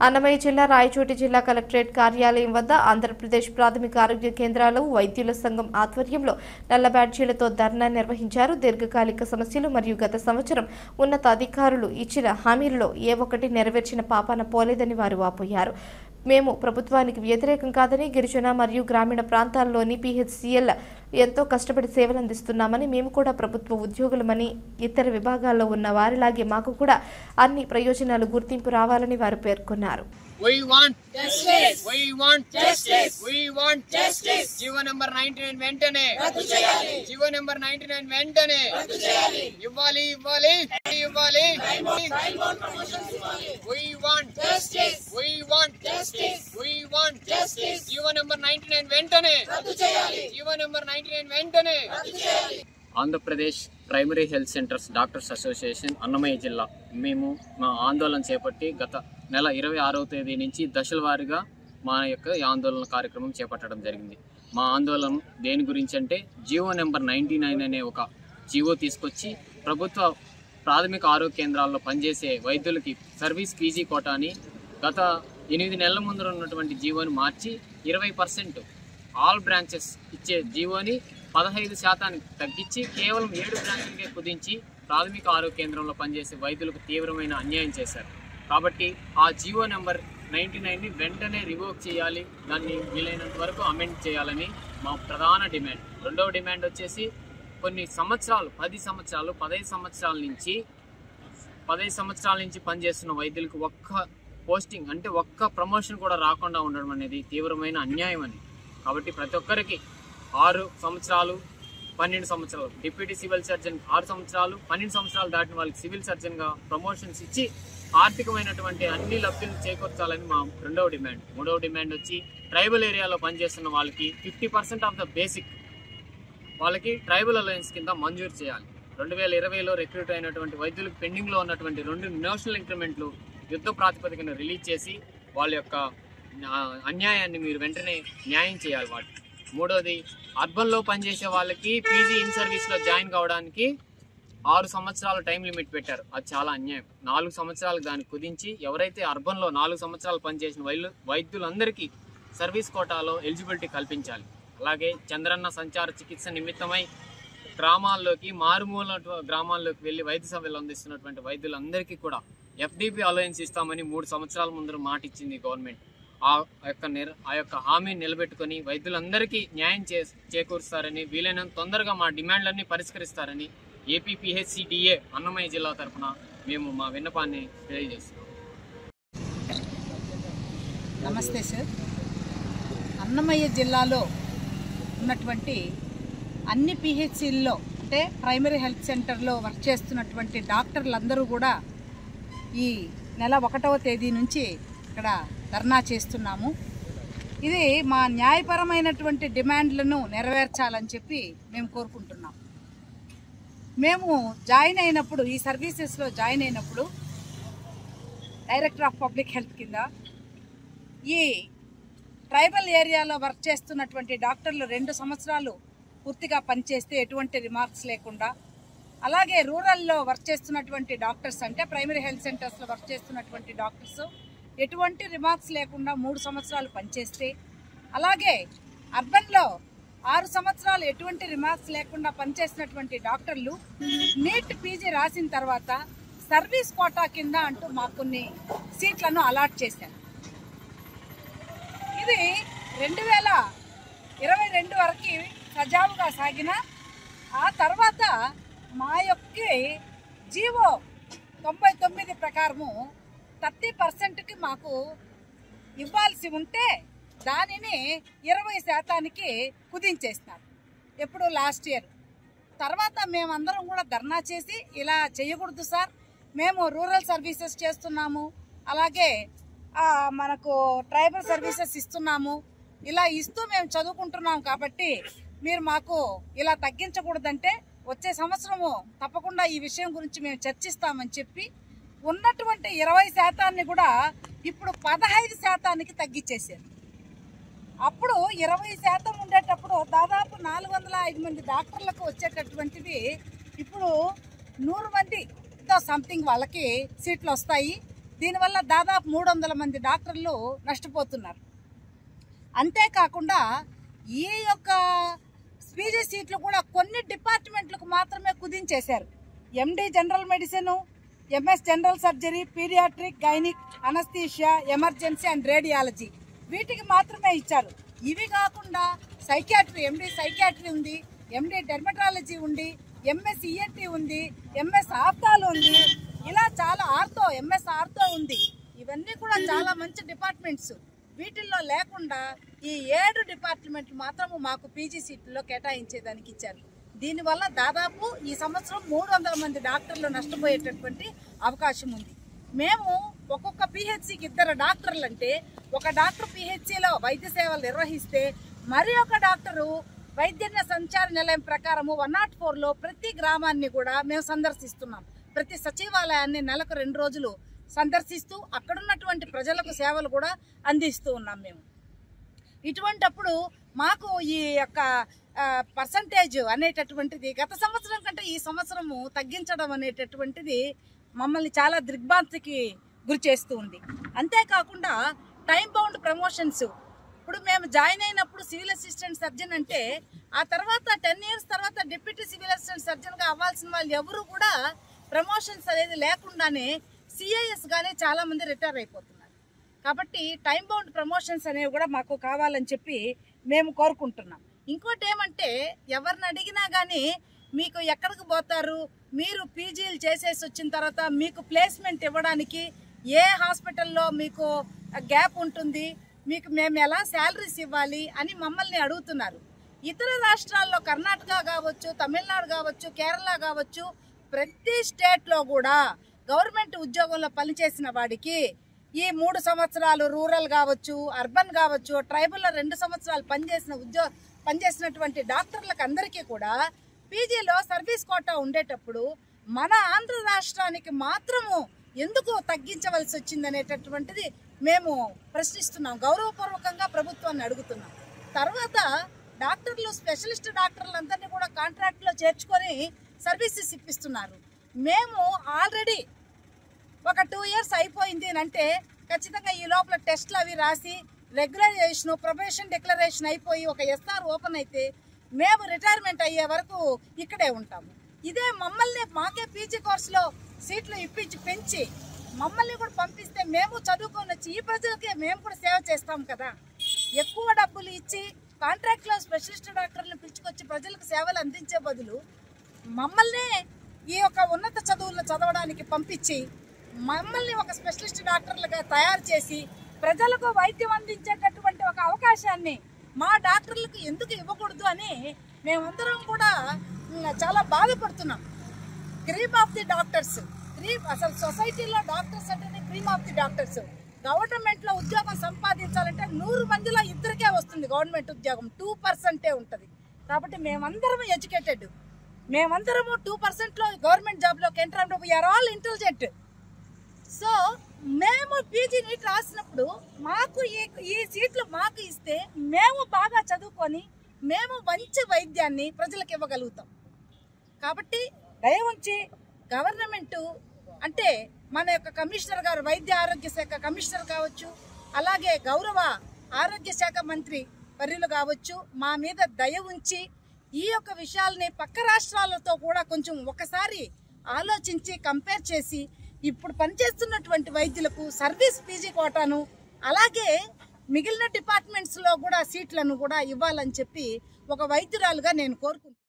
అన్నమయ్య జిల్లా రాయచోటి జిల్లా కలెక్టరేట్ కార్యాలయం వద్ద ఆంధ్రప్రదేశ్ ప్రాథమిక ఆరోగ్య కేంద్రాలు వైద్యుల సంఘం ఆధ్వర్యంలో నల్ల బ్యాడ్జీలతో ధర్నా నిర్వహించారు. దీర్ఘకాలిక సమస్యలు మరియు గత సంవత్సరం ఉన్నతాధికారులు ఇచ్చిన హామీలలో ఏ ఒక్కటి నెరవేర్చిన పాపాన పోలేదని వారు వాపోయారు. మేము ప్రభుత్వానికి వ్యతిరేకం కాదని, గిరిజన మరియు గ్రామీణ ప్రాంతాల్లోని PHCL ఎంతో కష్టపడి సేవలు అందిస్తున్నామని, మేము కూడా ప్రభుత్వ ఉద్యోగులమని, ఇతర విభాగాల్లో ఉన్న వారిలాగే మాకు కూడా అన్ని ప్రయోజనాలు గుర్తింపు రావాలని వారు పేర్కొన్నారు. We want justice. We want justice. We want justice. GO number 99 వెంటనే రద్దు చేయాలి. జీవో నంబర్ 99 వెంటనే రద్దు చేయాలి. ఇవ్వాలి ఇవ్వాలి ఇవ్వాలి. We want justice. We want justice. We want justice. GO number 99 వెంటనే రద్దు చేయాలి. జీవో నంబర్ 99 వెంటనే రద్దు చేయాలి. Andhra Pradesh primary health centres doctors association Annamayya జిల్లా మేము మా ఆందోళన చేపట్టి గత నెల 26వ తేదీ నుంచి దశల వారీగా మా యొక్క ఆందోళన కార్యక్రమం చేపట్టడం జరిగింది. మా ఆందోళన దేని గురించి అంటే జీవో నెంబర్ 99 అనే ఒక జీవో తీసుకొచ్చి ప్రభుత్వ ప్రాథమిక ఆరోగ్య కేంద్రాల్లో పనిచేసే వైద్యులకి సర్వీస్ పీజీ కోటాని గత 8 నెలల ముందు ఉన్నటువంటి జీవోని మార్చి 20% ఆల్ బ్రాంచెస్ ఇచ్చే జీవోని 15% తగ్గించి కేవలం 7 బ్రాంచ్లకే కుదించి ప్రాథమిక ఆరోగ్య కేంద్రంలో పనిచేసే వైద్యులకు తీవ్రమైన అన్యాయం చేశారు. కాబట్టి ఆ జీవో నెంబర్ 99ని వెంటనే రివోక్ చేయాలి, దాన్ని వీలైనంత వరకు అమెండ్ చేయాలని మా ప్రధాన డిమాండ్. రెండవ డిమాండ్ వచ్చేసి కొన్ని సంవత్సరాలు 15 సంవత్సరాల నుంచి పనిచేస్తున్న వైద్యులకు ఒక్క పోస్టింగ్ అంటే ఒక్క ప్రమోషన్ కూడా రాకుండా ఉండడం అనేది తీవ్రమైన అన్యాయం అని. కాబట్టి ప్రతి ఒక్కరికి 6 సంవత్సరాలు 12 సంవత్సరాలు డిప్యూటీ సివిల్ సర్జన్ 6 సంవత్సరాలు 12 సంవత్సరాలు దాటిన వాళ్ళకి సివిల్ సర్జన్గా ప్రమోషన్స్ ఇచ్చి ఆర్థికమైనటువంటి అన్ని లబ్ధులు చేకూర్చాలని మా రెండవ డిమాండ్. మూడవ డిమాండ్ వచ్చి ట్రైబల్ ఏరియాలో పనిచేస్తున్న వాళ్ళకి 50% ఆఫ్ ద బేసిక్ వాళ్ళకి ట్రైబల్ అలయన్స్ కింద మంజూరు చేయాలి. 2020లో రిక్రూట్ అయినటువంటి వైద్యులకు పెండింగ్లో ఉన్నటువంటి 2 నేషనల్ ఇంక్రిమెంట్లు యుద్ధ ప్రాతిపదికన రిలీజ్ చేసి వాళ్ళ యొక్క అన్యాయాన్ని మీరు వెంటనే న్యాయం చేయాలి. వాటి మూడోది అర్బన్లో పనిచేసే వాళ్ళకి పీజీ ఇన్ సర్వీస్లో జాయిన్ కావడానికి 6 సంవత్సరాల టైం లిమిట్ పెట్టారు. అది చాలా అన్యాయం. 4 సంవత్సరాలకు దాన్ని కుదించి ఎవరైతే అర్బన్లో 4 సంవత్సరాలు పనిచేసిన వైద్యులందరికీ సర్వీస్ కోటాలో ఎలిజిబిలిటీ కల్పించాలి. అలాగే చంద్రన్న సంచార చికిత్స నిమిత్తమై గ్రామాల్లోకి మారుమూల గ్రామాల్లోకి వెళ్ళి వైద్య సేవలు అందిస్తున్నటువంటి వైద్యులందరికీ కూడా FDP అలయన్స్ ఇస్తామని 3 సంవత్సరాల ముందు మాట ఇచ్చింది గవర్నమెంట్. ఆ యొక్క హామీని నిలబెట్టుకుని వైద్యులందరికీ న్యాయం చేకూరుస్తారని, వీలైనంత తొందరగా మా డిమాండ్లన్నీ పరిష్కరిస్తారని APPHCDA అన్నమయ్య జిల్లా తరఫున మేము మా విన్నపాన్ని తెలియజేస్తున్నాం. నమస్తే సార్. అన్నమయ్య జిల్లాలో ఉన్నటువంటి అన్ని PHCల్లో అంటే ప్రైమరీ హెల్త్ సెంటర్లో వర్క్ చేస్తున్నటువంటి డాక్టర్లందరూ కూడా ఈ నెల 1వ తేదీ నుంచి ఇక్కడ ధర్నా చేస్తున్నాము. ఇది మా న్యాయపరమైనటువంటి డిమాండ్లను నెరవేర్చాలని చెప్పి మేము కోరుకుంటున్నాం. మేము జాయిన్ అయినప్పుడు ఈ సర్వీసెస్లో జాయిన్ అయినప్పుడు డైరెక్టర్ ఆఫ్ పబ్లిక్ హెల్త్ కింద ఈ ట్రైబల్ ఏరియాలో వర్క్ చేస్తున్నటువంటి డాక్టర్లు 2 సంవత్సరాలు పూర్తిగా పనిచేస్తే ఎటువంటి రిమార్క్స్ లేకుండా, అలాగే రూరల్లో వర్క్ చేస్తున్నటువంటి డాక్టర్స్ అంటే ప్రైమరీ హెల్త్ సెంటర్స్లో వర్క్ చేస్తున్నటువంటి డాక్టర్స్ ఎటువంటి రిమార్క్స్ లేకుండా 3 సంవత్సరాలు పనిచేస్తే, అలాగే అర్బన్లో 6 సంవత్సరాలు ఎటువంటి రిమార్క్స్ లేకుండా పనిచేసినటువంటి డాక్టర్లు నీట్ పీజీ రాసిన తర్వాత సర్వీస్ కోటా కింద అంటూ మాకు కొన్ని సీట్లను అలాట్ చేశారు. ఇది 2022 వరకు సజావుగా సాగిన ఆ తర్వాత మా యొక్క జీవో 99 ప్రకారము 30%కి మాకు ఇవ్వాల్సి ఉంటే దానిని 20%కి కుదించేస్తారు. ఎప్పుడు లాస్ట్ ఇయర్. తర్వాత మేమందరం కూడా ధర్నా చేసి ఇలా చేయకూడదు సార్, మేము రూరల్ సర్వీసెస్ చేస్తున్నాము, అలాగే మనకు ట్రైబల్ సర్వీసెస్ ఇస్తున్నాము, ఇలా ఇస్తూ మేము చదువుకుంటున్నాం కాబట్టి మీరు మాకు ఇలా తగ్గించకూడదంటే వచ్చే సంవత్సరము తప్పకుండా ఈ విషయం గురించి మేము చర్చిస్తామని చెప్పి ఉన్నటువంటి 20% కూడా ఇప్పుడు 15%కి తగ్గించేశారు. అప్పుడు 20% ఉండేటప్పుడు దాదాపు 405 మంది డాక్టర్లకు వచ్చేటటువంటివి ఇప్పుడు 100 మందితో సంథింగ్ వాళ్ళకి సీట్లు వస్తాయి. దీనివల్ల దాదాపు 300 మంది డాక్టర్లు నష్టపోతున్నారు. అంతేకాకుండా ఈ యొక్క పీజీ సీట్లు కూడా కొన్ని డిపార్ట్మెంట్లకు మాత్రమే కుదించేశారు. MD general medicine, MS general surgery, paediatric, gynaec, anaesthesia, emergency and radiology వీటికి మాత్రమే ఇచ్చారు. ఇవి కాకుండా సైకియాట్రీ, ఎండి సైకియాట్రీ ఉంది, ఎండి డెర్మటాలజీ ఉంది, ఎంఎస్ ఈఎన్టీ ఉంది, ఎంఎస్ ఆర్థాలు ఉంది, ఇలా చాలా ఎంఎస్ ఆర్థో ఉంది. ఇవన్నీ కూడా చాలా మంచి డిపార్ట్మెంట్స్. వీటిల్లో లేకుండా ఈ 7 డిపార్ట్మెంట్లు మాత్రము మాకు పీజీ సీట్లలో కేటాయించేదానికి ఇచ్చారు. దీనివల్ల దాదాపు ఈ సంవత్సరం 300 మంది డాక్టర్లు నష్టపోయేటటువంటి అవకాశం ఉంది. మేము ఒక్కొక్క పిహెచ్సికి 2 డాక్టర్లు అంటే, ఒక డాక్టర్ పిహెచ్సిలో వైద్య సేవలు నిర్వహిస్తే మరి ఒక డాక్టరు వైద్య సంచార నిలయం ప్రకారము 104లో ప్రతి గ్రామాన్ని కూడా మేము సందర్శిస్తున్నాం. ప్రతి సచివాలయాన్ని నెలకు 2 రోజులు సందర్శిస్తూ అక్కడున్నటువంటి ప్రజలకు సేవలు కూడా అందిస్తూ ఉన్నాం మేము. ఇటువంటప్పుడు మాకు ఈ యొక్క పర్సంటేజ్ అనేటటువంటిది గత సంవత్సరం కంటే ఈ సంవత్సరము తగ్గించడం అనేటటువంటిది మమ్మల్ని చాలా దిగ్భ్రాంతికి గురి చేస్తూ ఉంది. అంతేకాకుండా టైం బౌండ్ ప్రమోషన్స్, ఇప్పుడు మేము జాయిన్ అయినప్పుడు సివిల్ అసిస్టెంట్ సర్జన్ అంటే ఆ తర్వాత 10 years తర్వాత డిప్యూటీ సివిల్ అసిస్టెంట్ సర్జన్గా అవ్వాల్సిన వాళ్ళు ఎవరు కూడా ప్రమోషన్స్ అనేది లేకుండానే సిఐఎస్ గానే చాలా మంది రిటైర్ అయిపోతున్నారు. కాబట్టి టైం బౌండ్ ప్రమోషన్స్ అనేవి కూడా మాకు కావాలని చెప్పి మేము కోరుకుంటున్నాం. ఇంకోటి ఏమంటే, ఎవరిని అడిగినా కానీ మీకు ఎక్కడికి పోతారు, మీరు పీజీలు చేసేసి వచ్చిన తర్వాత మీకు ప్లేస్మెంట్ ఇవ్వడానికి ఏ హాస్పిటల్లో మీకు గ్యాప్ ఉంటుంది, మీకు మేము ఎలా శాలరీస్ ఇవ్వాలి అని మమ్మల్ని అడుగుతున్నారు. ఇతర రాష్ట్రాల్లో కర్ణాటక కావచ్చు, తమిళనాడు కావచ్చు, కేరళ కావచ్చు, ప్రతి స్టేట్లో కూడా గవర్నమెంట్ ఉద్యోగంలో పనిచేసిన వాడికి ఈ 3 సంవత్సరాలు రూరల్ కావచ్చు, అర్బన్ కావచ్చు, ట్రైబల్లో 2 సంవత్సరాలు పనిచేసినటువంటి డాక్టర్లకు అందరికీ కూడా పీజీలో సర్వీస్ కోటా ఉండేటప్పుడు మన ఆంధ్ర రాష్ట్రానికి మాత్రము ఎందుకు తగ్గించవలసి వచ్చిందనేటటువంటిది మేము ప్రశ్నిస్తున్నాం. గౌరవపూర్వకంగా ప్రభుత్వాన్ని అడుగుతున్నాం. తర్వాత డాక్టర్లు, స్పెషలిస్ట్ డాక్టర్లందరినీ కూడా కాంట్రాక్ట్లో చేర్చుకొని సర్వీసెస్ ఇప్పిస్తున్నారు. మేము ఆల్రెడీ ఒక 2 years అయిపోయింది అంటే ఖచ్చితంగా ఈ లోపల టెస్ట్లు అవి రాసి రెగ్యులరైజేషన్, ప్రొబేషన్ డిక్లరేషన్ అయిపోయి ఒక ఎస్ఆర్ ఓపెన్ అయితే మేము రిటైర్మెంట్ అయ్యే వరకు ఇక్కడే ఉంటాము. ఇదే మమ్మల్ని మాకే పీజీ కోర్సులో సీట్లు ఇప్పించి పెంచి మమ్మల్ని కూడా పంపిస్తే మేము చదువుకొని వచ్చి ఈ ప్రజలకే మేము కూడా సేవ చేస్తాం కదా. ఎక్కువ డబ్బులు ఇచ్చి కాంట్రాక్ట్లో స్పెషలిస్ట్ డాక్టర్లను పిలుచుకొచ్చి ప్రజలకు సేవలు అందించే బదులు మమ్మల్ని ఈ యొక్క ఉన్నత చదువులను చదవడానికి పంపించి మమ్మల్ని ఒక స్పెషలిస్ట్ డాక్టర్లుగా తయారు చేసి ప్రజలకు వైద్యం అందించేటటువంటి ఒక అవకాశాన్ని మా డాక్టర్లకు ఎందుకు ఇవ్వకూడదు అని మేమందరం కూడా చాలా బాధపడుతున్నాం. క్రీమ్ ఆఫ్ ది డాక్టర్స్, అసలు సొసైటీలో డాక్టర్స్ అంటేనే క్రీమ్ ఆఫ్ ది డాక్టర్స్. గవర్నమెంట్లో ఉద్యోగం సంపాదించాలంటే 100 మందిలో 2కే వస్తుంది గవర్నమెంట్ ఉద్యోగం, 2% ఉంటుంది. కాబట్టి మేమందరం ఎడ్యుకేటెడ్, మేమందరము 2%లో గవర్నమెంట్ జాబ్లోకి ఎంటర్ అయినప్పుడు వీఆర్ ఆల్ ఇంటెలిజెంట్. సో మేము పీజీ నీట్ రాసినప్పుడు మాకు ఈ సీట్లు మాకు ఇస్తే మేము బాగా చదువుకొని మేము మంచి వైద్యాన్ని ప్రజలకు ఇవ్వగలుగుతాం. కాబట్టి దయ ఉంచి గవర్నమెంట్ అంటే మన యొక్క కమిషనర్ గారు, వైద్య ఆరోగ్య శాఖ కమిషనర్ కావచ్చు, అలాగే గౌరవ ఆరోగ్య శాఖ మంత్రి వర్యులు కావచ్చు, మా మీద దయ ఉంచి ఈ యొక్క విషయాల్ని పక్క రాష్ట్రాలతో కూడా కొంచెం ఒకసారి ఆలోచించి కంపేర్ చేసి ఇప్పుడు పనిచేస్తున్నటువంటి వైద్యులకు సర్వీస్ పీజీ కోటాను అలాగే మిగిలిన డిపార్ట్మెంట్స్లో కూడా సీట్లను కూడా ఇవ్వాలని చెప్పి ఒక వైద్యురాలుగా నేను కోరుకుంటున్నాను.